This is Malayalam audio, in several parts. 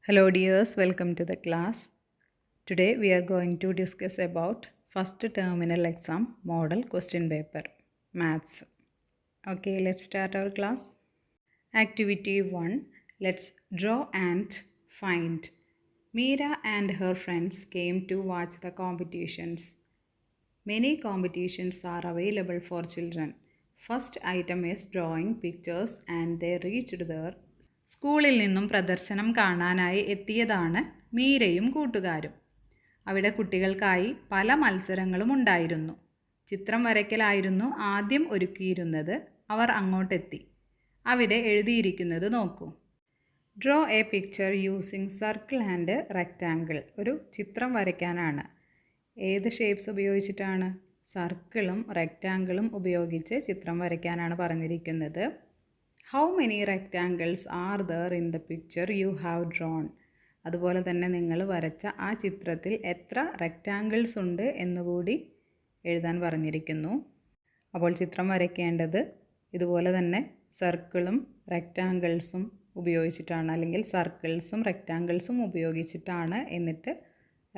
Hello dears, welcome to the class. Today we are going to discuss about first terminal exam model question paper, maths. Okay, let's start our class. Activity 1. Let's draw and find. Meera and her friends came to watch the competitions. Many competitions are available for children. First item is drawing pictures and they reached their സ്കൂളിൽ നിന്നും പ്രദർശനം കാണാനായി എത്തിയതാണ് മീരയും കൂട്ടുകാരും. അവിടെ കുട്ടികൾക്കായി പല മത്സരങ്ങളും ഉണ്ടായിരുന്നു. ചിത്രം വരയ്ക്കലായിരുന്നു ആദ്യം ഒരുക്കിയിരുന്നത്. അവർ അങ്ങോട്ടെത്തി. അവിടെ എഴുതിയിരിക്കുന്നത് നോക്കൂ. Draw A picture using circle and rectangle. ഒരു ചിത്രം വരയ്ക്കാനാണ്. ഏത് ഷേപ്സ് ഉപയോഗിച്ചിട്ടാണ്? സർക്കിളും റെക്റ്റാങ്കിളും ഉപയോഗിച്ച് ചിത്രം വരയ്ക്കാനാണ് പറഞ്ഞിരിക്കുന്നത്. How many rectangles are there in the picture you have drone. അതുപോലെ തന്നെ നിങ്ങൾ വരച്ച ആ ചിത്രത്തിൽ എത്ര റെക്റ്റാങ്കിൾസ് ഉണ്ട് എന്നുകൂടി എഴുതാൻ പറഞ്ഞിരിക്കുന്നു. അപ്പോൾ ചിത്രം വരയ്ക്കേണ്ടത് ഇതുപോലെ തന്നെ സർക്കിളും റെക്റ്റാങ്കിൾസും ഉപയോഗിച്ചിട്ടാണ്, അല്ലെങ്കിൽ സർക്കിൾസും റെക്റ്റാങ്കിൾസും ഉപയോഗിച്ചിട്ടാണ്. എന്നിട്ട്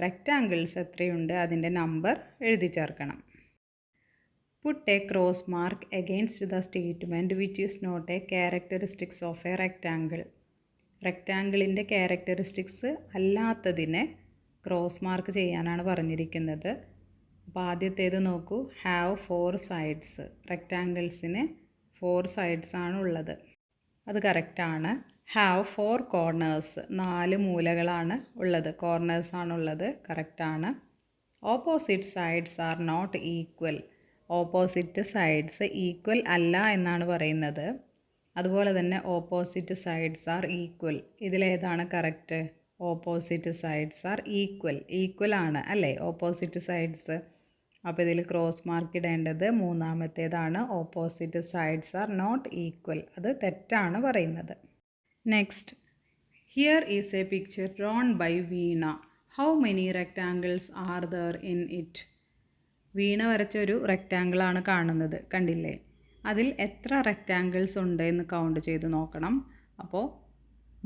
റെക്റ്റാങ്കിൾസ് എത്രയുണ്ട് അതിൻ്റെ നമ്പർ എഴുതി ചേർക്കണം. Put a cross mark against the statement which is not a characteristics of a rectangle. റെക്റ്റാങ്കിളിൻ്റെ ക്യാരക്ടറിസ്റ്റിക്സ് അല്ലാത്തതിനെ ക്രോസ് മാർക്ക് ചെയ്യാനാണ് പറഞ്ഞിരിക്കുന്നത്. അപ്പോൾ ആദ്യത്തേത് നോക്കൂ. Have 4 sides. റെക്റ്റാങ്കിൾസിന് 4 സൈഡ്സ് ആണ് ഉള്ളത്. അത് കറക്റ്റാണ്. Have 4 corners. 4 മൂലകളാണ് ഉള്ളത്. കോർണേഴ്സ് ആണുള്ളത്. കറക്റ്റാണ്. Opposite sides are not equal. Opposite sides equal അല്ല എന്നാണ് പറയുന്നത്. അതുപോലെ തന്നെ ഓപ്പോസിറ്റ് സൈഡ്സ് ആർ ഈക്വൽ. ഇതിലേതാണ് കറക്റ്റ്? Opposite sides are equal. Equal ആണ് അല്ലേ ഓപ്പോസിറ്റ് സൈഡ്സ്. അപ്പോൾ ഇതിൽ ക്രോസ് മാർക്ക് ഇടേണ്ടത് മൂന്നാമത്തേതാണ്. Opposite sides are not equal. അത് തെറ്റാണ് പറയുന്നത്. Next, here is a picture drawn by Veena. How many rectangles are there in it. Veena വരച്ച ഒരു റെക്റ്റാങ്കിളാണ് കാണുന്നത്, കണ്ടില്ലേ? അതിൽ എത്ര റെക്റ്റാങ്കിൾസ് ഉണ്ട് എന്ന് കൗണ്ട് ചെയ്ത് നോക്കണം. അപ്പോൾ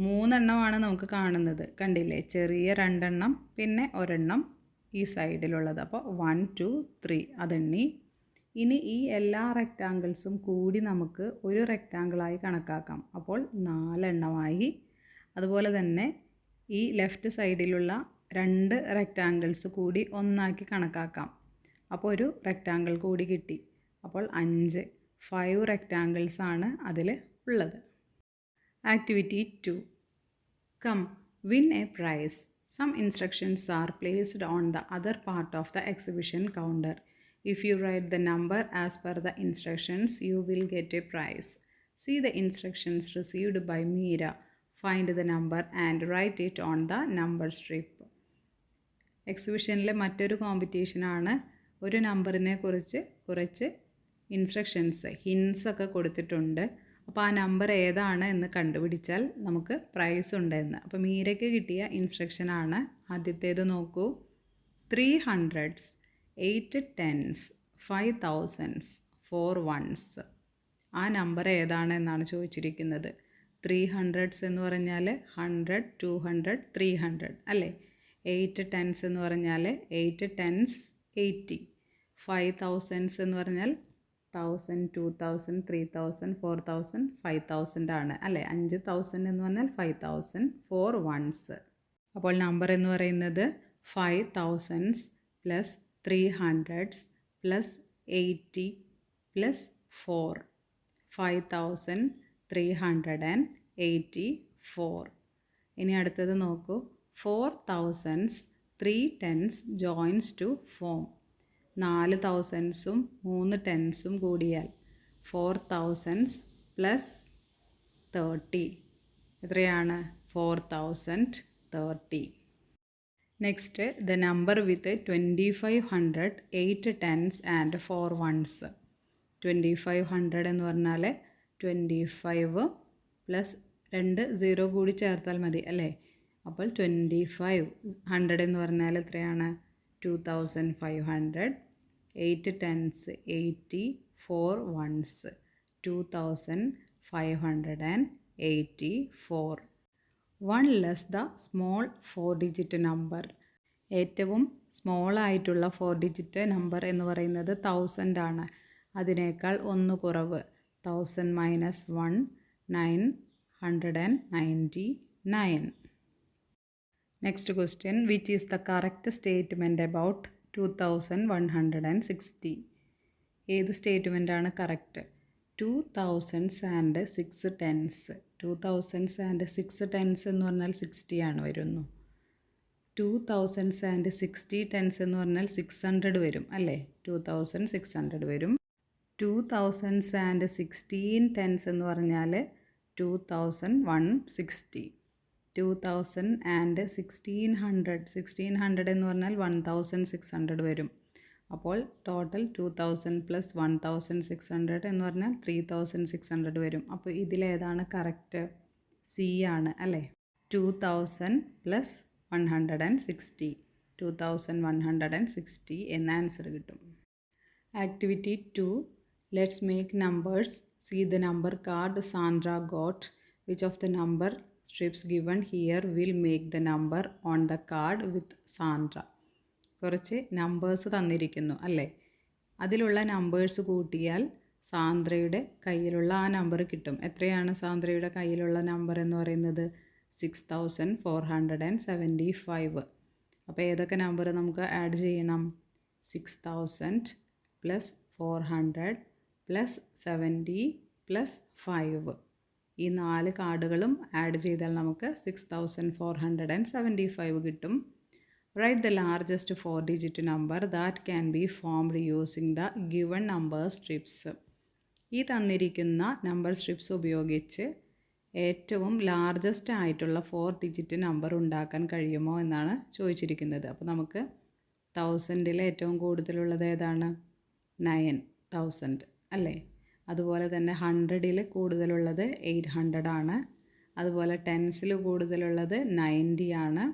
3 എണ്ണമാണ് നമുക്ക് കാണുന്നത്, കണ്ടില്ലേ? ചെറിയ 2 എണ്ണം പിന്നെ ഒരെണ്ണം ഈ സൈഡിലുള്ളത്. അപ്പോൾ 1 2 3 അതെണ്ണി. ഇനി ഈ എല്ലാ റെക്റ്റാങ്കിൾസും കൂടി നമുക്ക് ഒരു റെക്റ്റാങ്കിളായി കണക്കാക്കാം. അപ്പോൾ 4 എണ്ണമായി. അതുപോലെ തന്നെ ഈ ലെഫ്റ്റ് സൈഡിലുള്ള 2 റെക്റ്റാങ്കിൾസ് കൂടി ഒന്നാക്കി കണക്കാക്കാം. അപ്പോൾ ഒരു റെക്റ്റാങ്കിൾ കൂടി കിട്ടി. അപ്പോൾ 5 റെക്റ്റാങ്കിൾസ് ആണ് അതിൽ ഉള്ളത്. Activity 2. Come win a prize. Some instructions are placed on the other part of the exhibition counter. If you write the number as per the instructions you will get a prize. See the instructions received by Meera. Find the number and write it on the number strip. എക്സിബിഷനിലെ മറ്റൊരു കോമ്പറ്റീഷനാണ്. ഒരു നമ്പറിനെ കുറിച്ച് കുറച്ച് ഇൻസ്ട്രക്ഷൻസ്, ഹിൻസ് ഒക്കെ കൊടുത്തിട്ടുണ്ട്. അപ്പോൾ ആ നമ്പർ ഏതാണ് എന്ന് കണ്ടുപിടിച്ചാൽ നമുക്ക് പ്രൈസ് ഉണ്ടെന്ന്. അപ്പോൾ മീരയ്ക്ക് കിട്ടിയ ഇൻസ്ട്രക്ഷനാണ് ആദ്യത്തേത്. നോക്കൂ. 3 hundreds, 8 tens, 5 thousands, 4 ones. ആ നമ്പർ ഏതാണ് എന്നാണ് ചോദിച്ചിരിക്കുന്നത്. 3 hundreds എന്ന് പറഞ്ഞാൽ 100, 200, 300 അല്ലേ? 8 tens എന്ന് പറഞ്ഞാൽ 8 tens 80. 5 thousands എന്ന് പറഞ്ഞാൽ 1000, 2000, 3000, 4000, 5000 ആണ് അല്ലേ? 5000 എന്ന് പറഞ്ഞാൽ 5000, 4 ones. അപ്പോൾ നമ്പർ എന്ന് പറയുന്നത് 5 thousands plus 3 hundreds plus 80 plus 4. 5384. ഇനി അടുത്തത് നോക്കൂ. 4 thousands 3 tens joins to form. 4 thousandsഉം 3 tensഉം കൂടിയാൽ 4 thousands പ്ലസ് 30 എത്രയാണ്? 4030. Next, the number with 2500, 8 tens and 4 ones. 2500 എന്ന് പറഞ്ഞാൽ 25 പ്ലസ് 2 0 കൂടി ചേർത്താൽ മതി അല്ലേ? അപ്പോൾ 2500 എന്ന് പറഞ്ഞാൽ എത്രയാണ്? 2500. 8 tens 80, 4 ones 2584. 1 less the small 4 digit number. ഏറ്റവും സ്മോൾ ആയിട്ടുള്ള 4 ഡിജിറ്റ് നമ്പർ എന്ന് പറയുന്നത് 1000 ആണ്. അതിനേക്കാൾ 1 കുറവ് 1000 minus 1 999. Next question, which is the correct statement about 2160? ഏത് സ്റ്റേറ്റ്മെൻറ്റാണ് correct? 2000s and 6 tens. 2000s and 6 tens എന്ന് പറഞ്ഞാൽ 60 ആണ് വരുന്നു. 2000s and 60 tens എന്ന് പറഞ്ഞാൽ 600 വരും അല്ലേ? 2600 വരും. 2000s and 16 tens എന്ന് പറഞ്ഞാൽ 2160. 2000 and 1600 എന്ന് പറഞ്ഞാൽ 1600 വരും. അപ്പോൾ ടോട്ടൽ 2000 പ്ലസ് 1600 എന്ന് പറഞ്ഞാൽ 3600 വരും. അപ്പോൾ ഇതിലേതാണ് കറക്റ്റ്? സി ആണ് അല്ലേ? 2000 പ്ലസ് 160, 2160 എന്ന ആൻസർ കിട്ടും. Activity 2, let's make numbers. See the number card Sandra got. Which of the number strips given here will make the number on the card with Sandra. കുറച്ച് നമ്പേഴ്സ് തന്നിരിക്കുന്നു അല്ലേ? അതിലുള്ള നമ്പേഴ്സ് കൂട്ടിയാൽ സാന്ദ്രയുടെ കയ്യിലുള്ള ആ നമ്പർ കിട്ടും. എത്രയാണ് സാന്ദ്രയുടെ കയ്യിലുള്ള നമ്പർ എന്ന് പറയുന്നത്? 6475. അപ്പോൾ ഏതൊക്കെ നമ്പർ നമുക്ക് ആഡ് ചെയ്യണം? 6000 പ്ലസ് 400 പ്ലസ് 70 പ്ലസ് 5. ഈ 4 കാർഡുകളും ആഡ് ചെയ്താൽ നമുക്ക് 6475 കിട്ടും. Write the largest 4-digit number that can be formed using the given number strips. ഈ തന്നിരിക്കുന്ന നമ്പർ സ്ട്രിപ്സ് ഉപയോഗിച്ച് ഏറ്റവും ലാർജസ്റ്റ് ആയിട്ടുള്ള 4 ഡിജിറ്റ് നമ്പർ ഉണ്ടാക്കാൻ കഴിയുമോ എന്നാണ് ചോദിച്ചിരിക്കുന്നത്. അപ്പോൾ നമുക്ക് 1000-ൽ ഏറ്റവും കൂടുതലുള്ളത് ഏതാണ്? 9000 അല്ലേ? അതുപോലെ തന്നെ 100-ൽ കൂടുതലുള്ളത് 800 ആണ്. അതുപോലെ 10s-ൽ കൂടുതലുള്ളത് 90 ആണ്.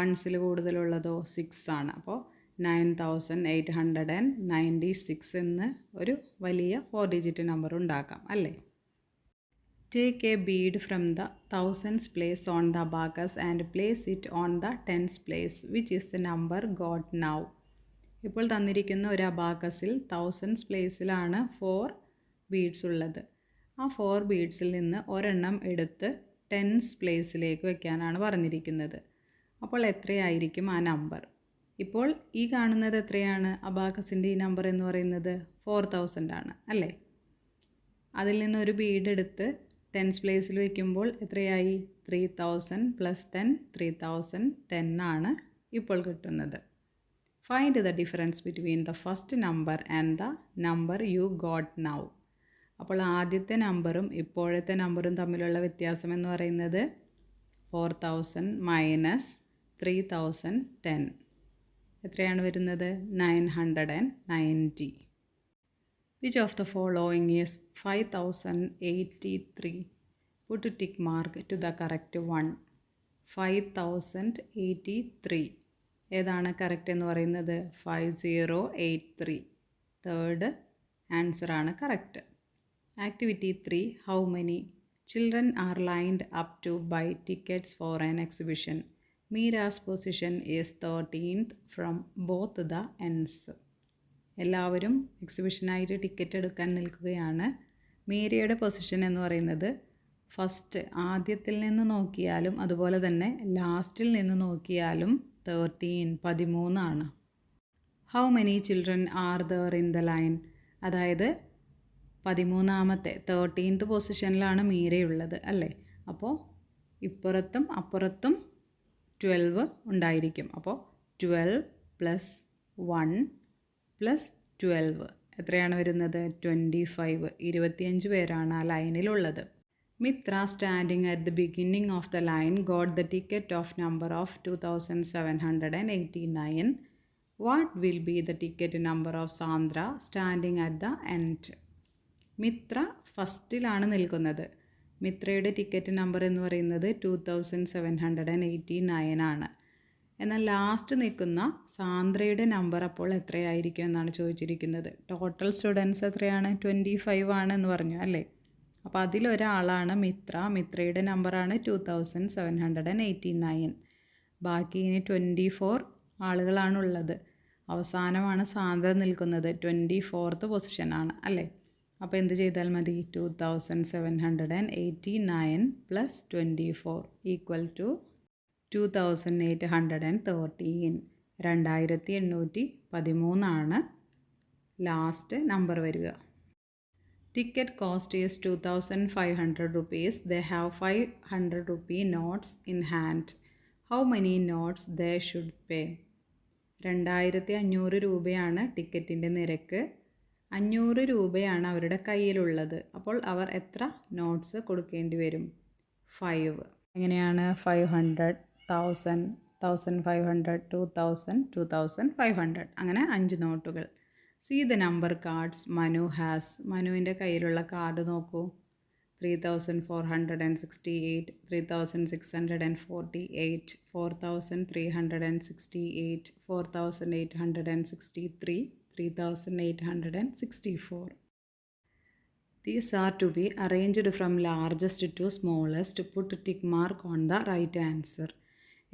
1s-ൽ കൂടുതലുള്ളതോ 6 ആണ്. അപ്പോൾ 9896 എന്ന് ഒരു വലിയ 4 ഡിജിറ്റ് നമ്പർ ഉണ്ടാക്കാം അല്ലേ? Take a bead from the 1000s place on the abacus and place it on the 10s place. Which is the number got now? ഇപ്പോൾ തന്നിരിക്കുന്ന ഒരു അബാക്കസിൽ 1000s പ്ലേസിലാണ് 4 ബീഡ്സ് ഉള്ളത്. ആ 4 ബീഡ്സിൽ നിന്ന് ഒരെണ്ണം എടുത്ത് 10s പ്ലേസിലേക്ക് വെക്കാനാണ് പറഞ്ഞിരിക്കുന്നത്. അപ്പോൾ എത്രയായിരിക്കും ആ നമ്പർ? ഇപ്പോൾ ഈ കാണുന്നത് എത്രയാണ്? അബാക്കസിൻ്റെ ഈ നമ്പർ എന്ന് പറയുന്നത് 4000 ആണ് അല്ലേ? അതിൽ നിന്നൊരു ബീഡ് എടുത്ത് 10s പ്ലേസിൽ വയ്ക്കുമ്പോൾ എത്രയായി? 3000 പ്ലസ് 10 3010 ആണ് ഇപ്പോൾ കിട്ടുന്നത്. Find the difference between the first number and the number you got now. അപ്പോൾ ആദ്യത്തെ നമ്പറും ഇപ്പോഴത്തെ നമ്പറും തമ്മിലുള്ള വ്യത്യാസം എന്ന് പറയുന്നത് 4000 മൈനസ് 3010 എത്രയാണ് വരുന്നത്? 990. Which of the following is 5083? Put a tick mark to the correct one. 5083 ഏതാണ് കറക്റ്റ് എന്ന് പറയുന്നത്? 5083 തേർഡ് ആൻസർ ആണ് correct. Activity 3, how many children are lined up to buy tickets for an exhibition? Meera's position is 13th from both the ends. എല്ലാവരും എക്സിബിഷനായിട്ട് ടിക്കറ്റ് എടുക്കാൻ നിൽക്കുകയാണ്. മീരയുടെ പൊസിഷൻ എന്ന് പറയുന്നത് ഫസ്റ്റ് ആദ്യത്തിൽ നിന്ന് നോക്കിയാലും അതുപോലെ തന്നെ ലാസ്റ്റിൽ നിന്ന് നോക്കിയാലും 13 ആണ്. How many children are there in the line? അതായത് 13ാമത്തെ 13th പൊസിഷനിലാണ് മീരയുള്ളത് അല്ലേ? അപ്പോൾ ഇപ്പുറത്തും അപ്പുറത്തും 12 ഉണ്ടായിരിക്കും. അപ്പോൾ 12 പ്ലസ് 1 പ്ലസ് 12 എത്രയാണ് വരുന്നത്? 25. 25 പേരാണ് ആ ലൈനിലുള്ളത്. Mitra standing at the beginning of the line got the ticket of number of 2789. What will be the ticket number of Sandra standing at the end? Mitra ഫസ്റ്റിലാണ് നിൽക്കുന്നത്. മിത്രയുടെ ടിക്കറ്റ് നമ്പർ എന്ന് പറയുന്നത് 2789 ആണ്. എന്നാൽ ലാസ്റ്റ് നിൽക്കുന്ന സാന്ദ്രയുടെ നമ്പർ അപ്പോൾ എത്രയായിരിക്കും എന്നാണ് ചോദിച്ചിരിക്കുന്നത്. ടോട്ടൽ സ്റ്റുഡൻസ് എത്രയാണ്? 25 ആണെന്ന് പറഞ്ഞു അല്ലേ? അപ്പോൾ അതിലൊരാളാണ് മിത്ര. മിത്രയുടെ നമ്പറാണ് 2789. ബാക്കി ഇനി 24 ആളുകളാണുള്ളത്. അവസാനമാണ് സാന്ദ്ര നിൽക്കുന്നത്. 24th പൊസിഷനാണ് അല്ലേ? അപ്പോൾ എന്ത് ചെയ്താൽ മതി? 2789 plus 24 equal to 2813. 2813 last number വരിക. Ticket cost is 2500 rupees. They have 500 rupee notes in hand. How many notes they should pay? 2500 രൂപയാണ് ടിക്കറ്റിൻ്റെ നിരക്ക്. 500 രൂപയാണ് അവരുടെ കയ്യിലുള്ളത്. അപ്പോൾ അവർ എത്ര നോട്ട്സ് കൊടുക്കേണ്ടി വരും? 5. എങ്ങനെയാണ്? 500, 1000, 1500, 2000, 2500 അങ്ങനെ 5 നോട്ടുകൾ. See the number cards Manu has. മനുവിൻ്റെ കയ്യിലുള്ള കാർഡ് നോക്കൂ. 3468, 3648, 4368, 4863, 3864. These are to be arranged from largest to smallest. Put tick mark on the right answer.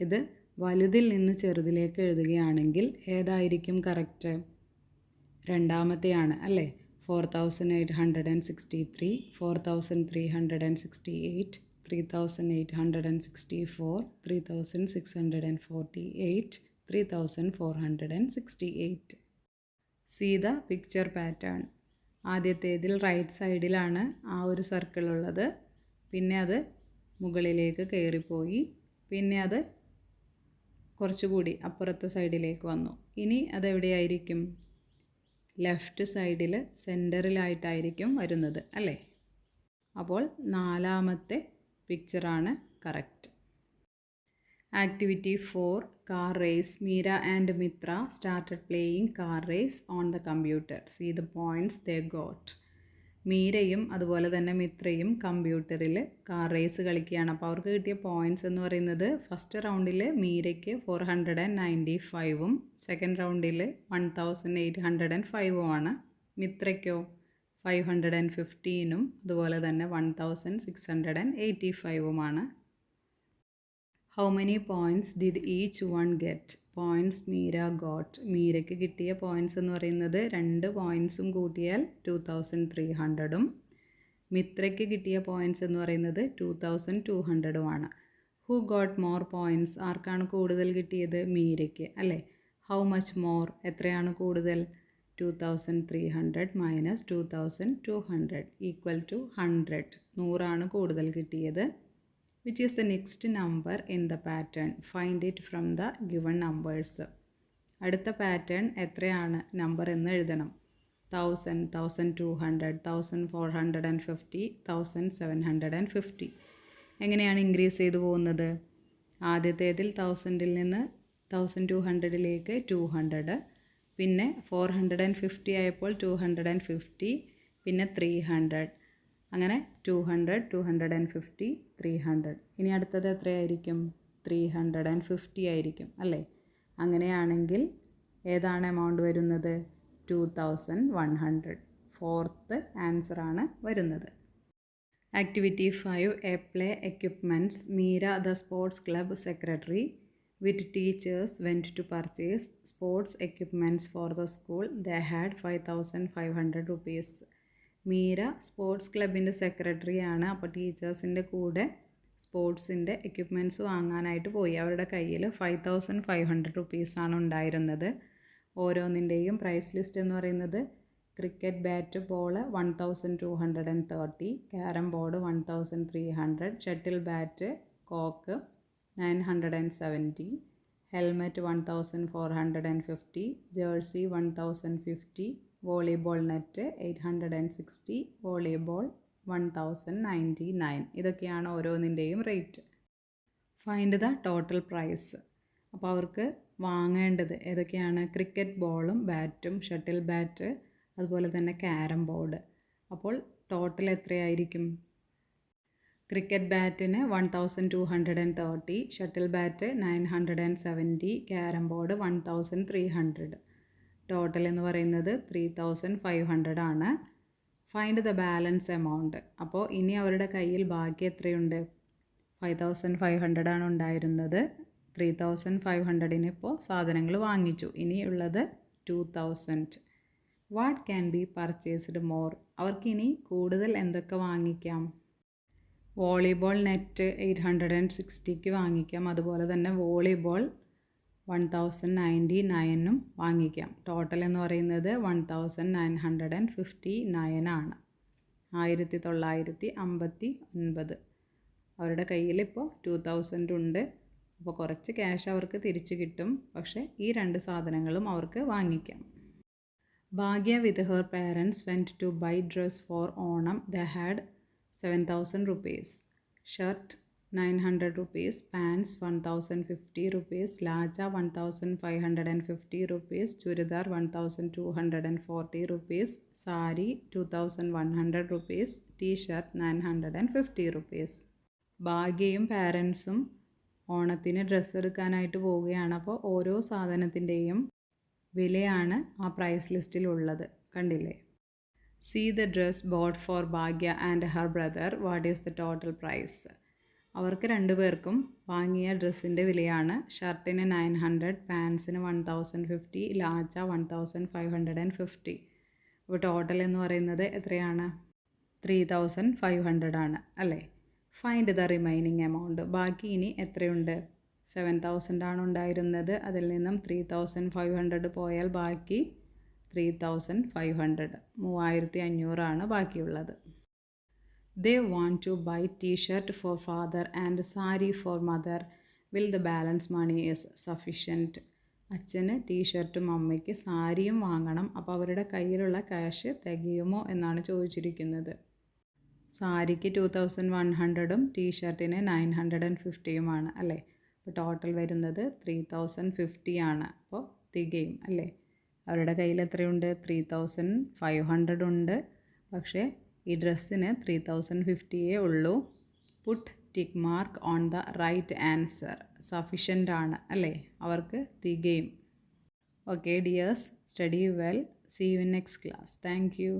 ഇത് വലുതിൽ നിന്ന് ചെറുതിലേക്ക് എഴുതുകയാണെങ്കിൽ ഏതായിരിക്കും കറക്റ്റ്? രണ്ടാമത്തെയാണ് അല്ലേ? 4863, 4368, 3864, 3648, 3468. See the picture pattern. ആദ്യത്തേതിൽ റൈറ്റ് സൈഡിലാണ് ആ ഒരു സർക്കിൾ ഉള്ളത്. പിന്നെ അത് മുകളിലേക്ക് കയറിപ്പോയി. പിന്നെ അത് കുറച്ചുകൂടി അപ്പുറത്തെ സൈഡിലേക്ക് വന്നു. ഇനി അതെവിടെയായിരിക്കും? ലെഫ്റ്റ് സൈഡിൽ സെൻറ്ററിലായിട്ടായിരിക്കും വരുന്നത് അല്ലേ? അപ്പോൾ നാലാമത്തെ പിക്ചറാണ് കറക്റ്റ്. Activity 4 car race. Meera and Mitra started playing car race on the computer. See the points they got. മീരയും അതുപോലെ തന്നെ മിത്രയും കമ്പ്യൂട്ടറിൽ കാർ റേസ് കളിക്കുകയാണ്. അപ്പോൾ അവർക്ക് കിട്ടിയ പോയിൻറ്റ്സ് എന്ന് പറയുന്നത് ഫസ്റ്റ് റൗണ്ടിൽ മീരയ്ക്ക് 495ഉം സെക്കൻഡ് റൗണ്ടിൽ 1805ഉമാണ്. മിത്രയ്ക്കോ 515ഉം അതുപോലെ തന്നെ 1685ഉമാണ്. How many points did each one get? Points Meera got. മീരയ്ക്ക് കിട്ടിയ പോയിൻറ്റ്സ് എന്ന് പറയുന്നത് 2 പോയിൻറ്റ്സും കൂട്ടിയാൽ 2300ഉം മിത്രയ്ക്ക് കിട്ടിയ പോയിൻറ്റ്സ് എന്ന് പറയുന്നത് 2200ഉമാണ്. Who got more points? ആർക്കാണ് കൂടുതൽ കിട്ടിയത്? മീരയ്ക്ക് അല്ലേ? How much more? എത്രയാണ് കൂടുതൽ? 2300 മൈനസ് 2200 ഈക്വൽ ടു 100. 100ആണ് കൂടുതൽ കിട്ടിയത്. Which is the next number in the pattern? Find it from the given numbers. അടുത്ത പാറ്റേൺ എത്രയാണ് നമ്പർ എന്ന് എഴുതണം. 1000, 1200, 1450, 1750. എങ്ങനെയാണ് ഇൻക്രീസ് ചെയ്തു പോകുന്നത്? ആദ്യത്തേതിൽ 1000ൽ നിന്ന് 1200ലേക്ക് 200, പിന്നെ 450 ആയപ്പോൾ 250, പിന്നെ 300, അങ്ങനെ 200, 250, 300. ഇനി അടുത്തത് എത്രയായിരിക്കും? 350 ആയിരിക്കും അല്ലേ? അങ്ങനെയാണെങ്കിൽ ഏതാണ് എമൗണ്ട് വരുന്നത്? 2100. 4th ആൻസറാണ് വരുന്നത്. Activity 5 A play equipments. Meera the sports club secretary with teachers went to purchase sports equipments for the school. They had 5500 rupees. Meera sports ക്ലബിൻ്റെ സെക്രട്ടറിയാണ്. അപ്പോൾ ടീച്ചേഴ്സിൻ്റെ കൂടെ സ്പോർട്സിൻ്റെ എക്യുപ്മെൻറ്റ്സ് വാങ്ങാനായിട്ട് പോയി. അവരുടെ കയ്യിൽ 5500 റുപ്പീസാണ് ഉണ്ടായിരുന്നത്. ഓരോന്നിൻ്റെയും പ്രൈസ് ലിസ്റ്റ് എന്ന് പറയുന്നത് cricket bat ball 1230, carrom board 1300, shuttle bat cock 970, helmet 1450, jersey 1050, volleyball net 860, volleyball 1099. ഇതൊക്കെയാണ് ഓരോന്നിൻ്റെയും rate. Find the total price. അപ്പോൾ അവർക്ക് വാങ്ങേണ്ടത് ഏതൊക്കെയാണ്? ക്രിക്കറ്റ് ബോളും ബാറ്റും, ഷട്ടിൽ ബാറ്റ്, അതുപോലെ തന്നെ ക്യാരം ബോർഡ്. അപ്പോൾ ടോട്ടൽ എത്രയായിരിക്കും? ക്രിക്കറ്റ് ബാറ്റിന് 1230, shuttle bat 970, carrom board 1300. Total എന്ന് പറയുന്നത് 3500 ആണ്. Find the balance amount. അപ്പോൾ ഇനി അവരുടെ കയ്യിൽ ബാക്കി എത്രയുണ്ട്? 5500 ആണ് ഉണ്ടായിരുന്നത്. 3500 ഇപ്പോൾ സാധനങ്ങൾ വാങ്ങിച്ചു. ഇനി ഉള്ളത് 2000. What can be purchased more? അവർക്കിനി കൂടുതൽ എന്തൊക്കെ വാങ്ങിക്കാം? വോളിബോൾ നെറ്റ് 860 വാങ്ങിക്കാം. അതുപോലെ തന്നെ വോളിബോൾ 1099 വാങ്ങിക്കാം. ടോട്ടൽ എന്ന് പറയുന്നത് 1959 ആണ്. 1959. അവരുടെ കയ്യിൽ ഇപ്പോൾ 2000 ഉണ്ട്. അപ്പോൾ കുറച്ച് ക്യാഷ് അവർക്ക് തിരിച്ചു കിട്ടും. പക്ഷേ ഈ 2 സാധനങ്ങളും അവർക്ക് വാങ്ങിക്കാം. Bhagya with her parents went to buy dress for Onam. They had 7000 rupees. Shirt 900 rupees. Pants 1050 rupees. ലാച്ച 1550 rupees. Churidar 1240 rupees. Sari 2100 rupees. T shirt 950 rupees. ഭാഗ്യയും പാരൻസും ഓണത്തിന് ഡ്രസ്സ് എടുക്കാനായിട്ട് പോവുകയാണ്. അപ്പോൾ ഓരോ സാധനത്തിൻ്റെയും വിലയാണ് ആ പ്രൈസ് ലിസ്റ്റിലുള്ളത്. കണ്ടില്ലേ? See the dress bought for Bhagya and her brother. What is the total price? അവർക്ക് 2 പേർക്കും വാങ്ങിയ ഡ്രസ്സിൻ്റെ വിലയാണ്. ഷർട്ടിന് 900, പാൻസിന് 1050, ലാച്ച 1550. അപ്പോൾ ടോട്ടൽ എന്ന് പറയുന്നത് എത്രയാണ്? 3500 ആണ് അല്ലേ? Find the remaining amount. ബാക്കി ഇനി എത്രയുണ്ട്? 7000 ആണ് ഉണ്ടായിരുന്നത്. അതിൽ നിന്നും 3500 പോയാൽ ബാക്കി 3500. 3500 ആണ് ബാക്കിയുള്ളത്. They want to buy t-shirt for father and sari for mother. Will the balance money is sufficient? അച്ഛന് ടീഷർട്ടും അമ്മയ്ക്ക് സാരിയും വാങ്ങണം. അപ്പോൾ അവരുടെ കയ്യിലുള്ള ക്യാഷ് തികയുമോ എന്നാണ് ചോദിച്ചിരിക്കുന്നത്. സാരിക്ക് 2100ഉം ടീഷർട്ടിന് 950യുമാണ് അല്ലേ? അപ്പോൾ ടോട്ടൽ വരുന്നത് 3050 ആണ്. അപ്പോൾ തികയും അല്ലേ? അവരുടെ കയ്യിൽ എത്രയുണ്ട്? 3500 ഉണ്ട്. പക്ഷേ ഈ ഡ്രസ്സിന് 3050യേ ഉള്ളൂ. Put tick mark on the right answer. Sufficient ആണ് അല്ലേ? അവർക്ക് തികയും. Okay dears, study well. See you in next class. Thank U.